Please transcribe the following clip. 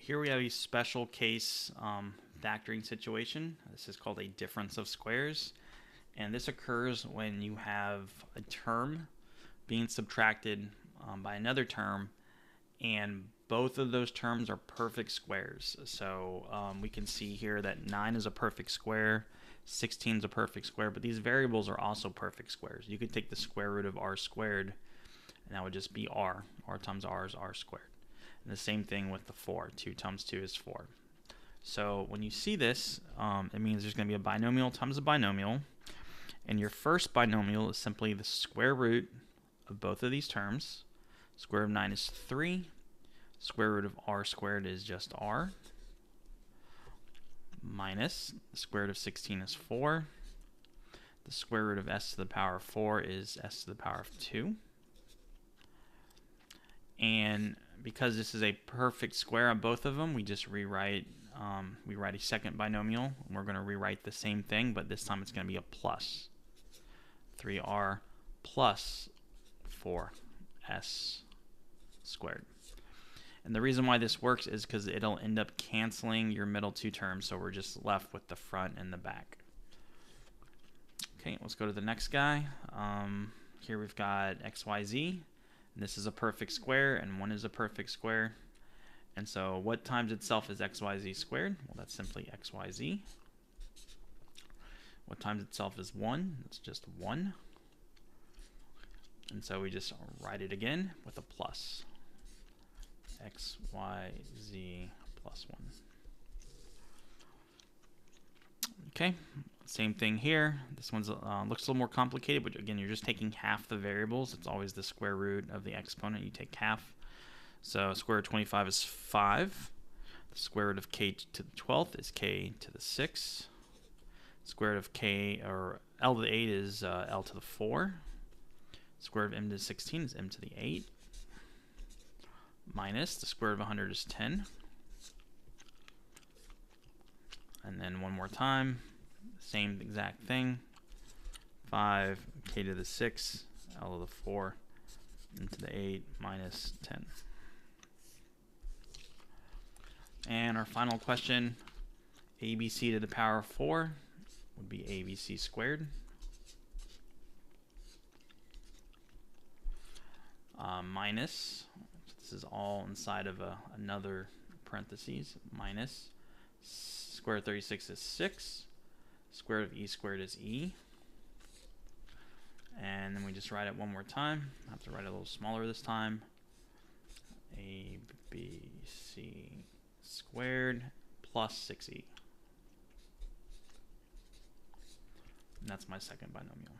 Here we have a special case factoring situation. This is called a difference of squares, and this occurs when you have a term being subtracted by another term, and both of those terms are perfect squares. So we can see here that 9 is a perfect square, 16 is a perfect square, but these variables are also perfect squares. You could take the square root of r squared, and that would just be r. r times r is r squared. And the same thing with the 4. 2 times 2 is 4. So when you see this, it means there's going to be a binomial times a binomial. And your first binomial is simply the square root of both of these terms. Square root of 9 is 3. Square root of r squared is just r. Minus the square root of 16 is 4. The square root of s to the power of 4 is s to the power of 2. And because this is a perfect square on both of them, we just rewrite a second binomial. And we're going to rewrite the same thing, but this time it's going to be a plus. 3r plus 4s squared. And the reason why this works is because it'll end up canceling your middle two terms, so we're just left with the front and the back. Okay, let's go to the next guy. Here we've got xyz. And this is a perfect square, and 1 is a perfect square. And so what times itself is xyz squared? Well, that's simply xyz. What times itself is 1? It's just 1. And so we just write it again with a plus. xyz plus 1. Okay, same thing here. This one's looks a little more complicated, but again, you're just taking half the variables. It's always the square root of the exponent. You take half. So square root of 25 is 5. The square root of k to the 12th is k to the 6. Square root of k, or l to the 8 is l to the 4. Square root of m to the 16 is m to the 8. Minus the square root of 100 is 10. And then one more time, same exact thing. 5 k to the 6, l to the 4, m to the 8, minus 10. And our final question, abc to the power of 4 would be abc squared. Minus, this is all inside of another parentheses, minus square root of 36 is 6. Square root of e squared is e. And then we just write it one more time. I have to write it a little smaller this time. abc squared plus 6e. And that's my second binomial.